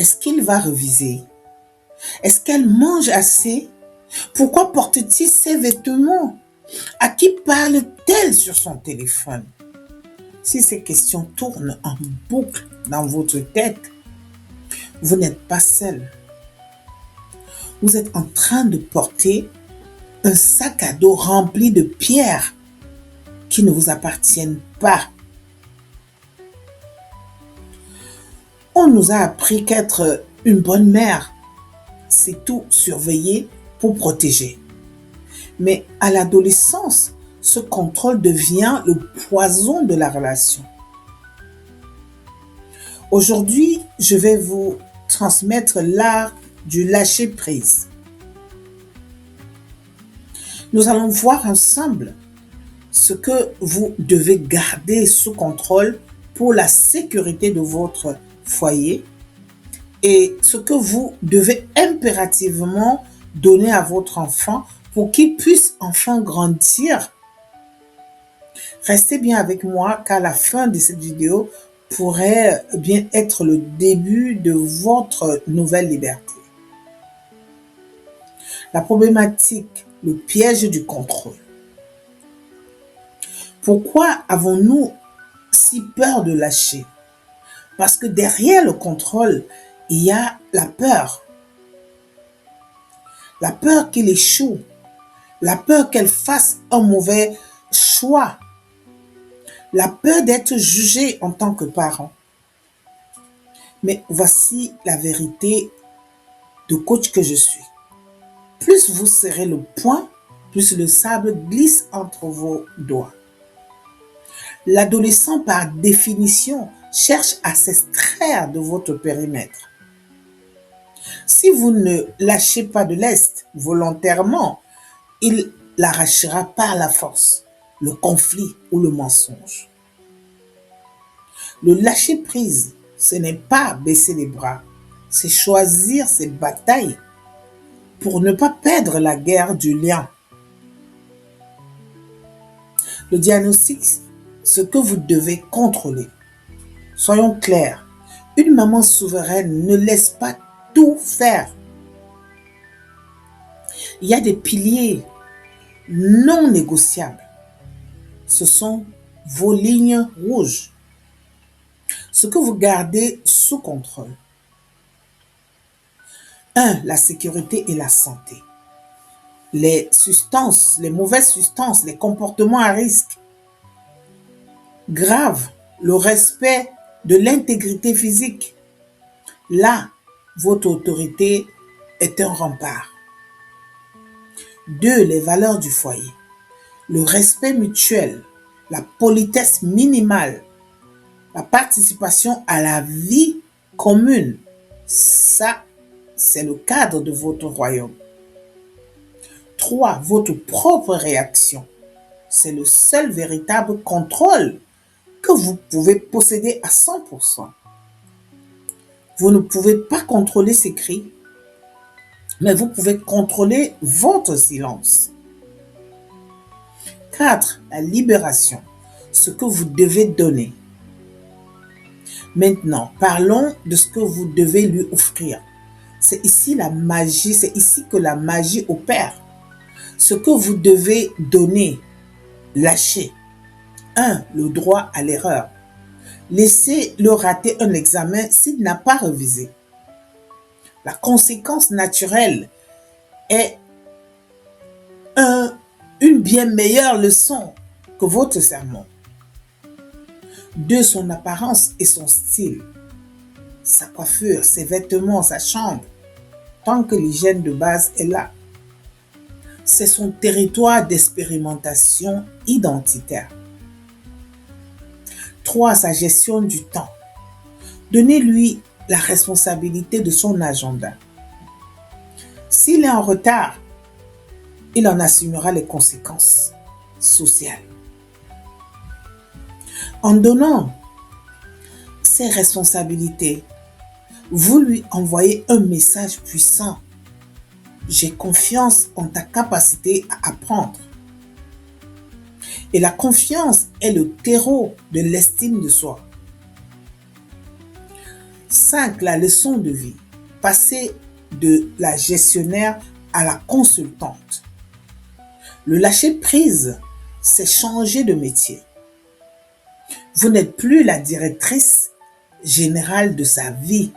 Est-ce qu'il va reviser? Est-ce qu'elle mange assez? Pourquoi porte-t-il ces vêtements? À qui parle-t-elle sur son téléphone? Si ces questions tournent en boucle dans votre tête, vous n'êtes pas seul. Vous êtes en train de porter un sac à dos rempli de pierres qui ne vous appartiennent pas. On nous a appris qu'être une bonne mère, c'est tout surveiller pour protéger. Mais à l'adolescence, ce contrôle devient le poison de la relation. Aujourd'hui, je vais vous transmettre l'art du lâcher-prise. Nous allons voir ensemble ce que vous devez garder sous contrôle pour la sécurité de votre foyer et ce que vous devez impérativement donner à votre enfant pour qu'il puisse enfin grandir. Restez bien avec moi car la fin de cette vidéo pourrait bien être le début de votre nouvelle liberté. La problématique, le piège du contrôle. Pourquoi avons-nous si peur de lâcher? Parce que derrière le contrôle, il y a la peur. La peur qu'il échoue. La peur qu'elle fasse un mauvais choix. La peur d'être jugé en tant que parent. Mais voici la vérité de coach que je suis. Plus vous serrez le poing, plus le sable glisse entre vos doigts. L'adolescent, par définition, cherche à s'extraire de votre périmètre. Si vous ne lâchez pas de lest volontairement, il l'arrachera par la force, le conflit ou le mensonge. Le lâcher-prise, ce n'est pas baisser les bras, c'est choisir ses batailles pour ne pas perdre la guerre du lien. Le diagnostic, ce que vous devez contrôler. Soyons clairs, une maman souveraine ne laisse pas tout faire. Il y a des piliers non négociables. Ce sont vos lignes rouges. Ce que vous gardez sous contrôle. 1. La sécurité et la santé. Les substances, les mauvaises substances, les comportements à risque. Grave, le respect de l'intégrité physique. Là, votre autorité est un rempart. 2. Les valeurs du foyer. Le respect mutuel, la politesse minimale, la participation à la vie commune. Ça, c'est le cadre de votre royaume. 3. Votre propre réaction. C'est le seul véritable contrôle que vous pouvez posséder à 100%. Vous ne pouvez pas contrôler ses cris, mais vous pouvez contrôler votre silence. 4. La libération, ce que vous devez donner. Maintenant, parlons de ce que vous devez lui offrir. C'est ici la magie, c'est ici que la magie opère. Ce que vous devez donner, lâcher. 1. Le droit à l'erreur. Laissez-le rater un examen s'il n'a pas révisé. La conséquence naturelle est une bien meilleure leçon que votre sermon. 2. Son apparence et son style. Sa coiffure, ses vêtements, sa chambre. Tant que l'hygiène de base est là. C'est son territoire d'expérimentation identitaire. 3. Sa gestion du temps. Donnez-lui la responsabilité de son agenda. S'il est en retard, il en assumera les conséquences sociales. En donnant ses responsabilités, vous lui envoyez un message puissant. J'ai confiance en ta capacité à apprendre. Et la confiance est le terreau de l'estime de soi. 5. La leçon de vie. Passer de la gestionnaire à la consultante. Le lâcher-prise, c'est changer de métier. Vous n'êtes plus la directrice générale de sa vie.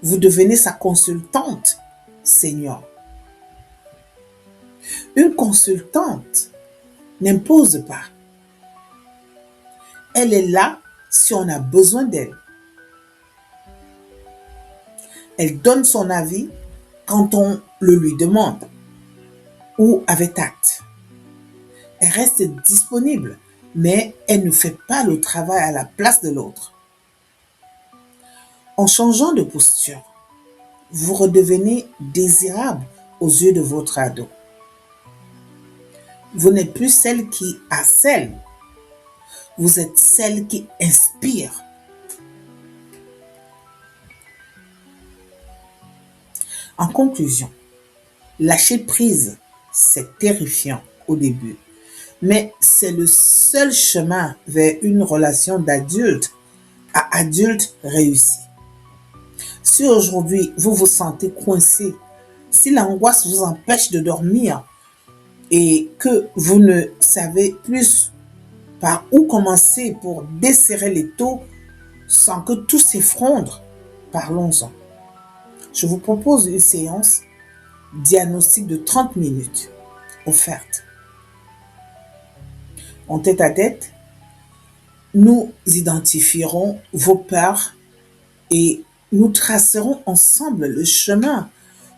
Vous devenez sa consultante senior. Une consultante n'impose pas. Elle est là si on a besoin d'elle. Elle donne son avis quand on le lui demande ou avec tact. Elle reste disponible, mais elle ne fait pas le travail à la place de l'autre. En changeant de posture, vous redevenez désirable aux yeux de votre ado. Vous n'êtes plus celle qui harcèle, vous êtes celle qui inspire. En conclusion, lâcher prise, c'est terrifiant au début, mais c'est le seul chemin vers une relation d'adulte à adulte réussie. Si aujourd'hui vous vous sentez coincé, si l'angoisse vous empêche de dormir et que vous ne savez plus par où commencer pour desserrer les taux sans que tout s'effondre, parlons-en. Je vous propose une séance diagnostic de 30 minutes offerte. En tête-à-tête, nous identifierons vos peurs et nous tracerons ensemble le chemin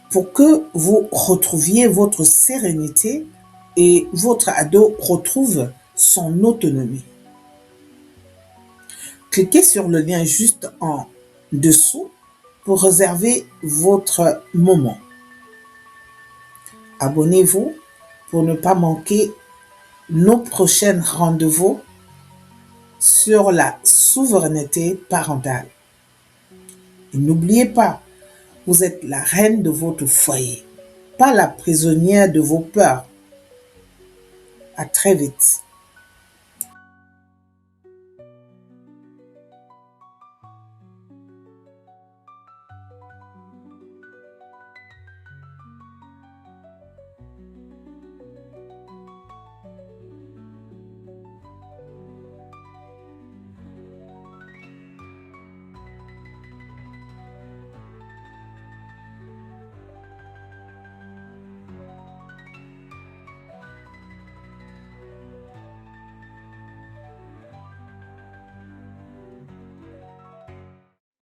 pour que vous retrouviez votre sérénité et votre ado retrouve son autonomie. Cliquez sur le lien juste en dessous pour réserver votre moment. Abonnez-vous pour ne pas manquer nos prochains rendez-vous sur la souveraineté parentale. Et n'oubliez pas, vous êtes la reine de votre foyer, pas la prisonnière de vos peurs. À très vite.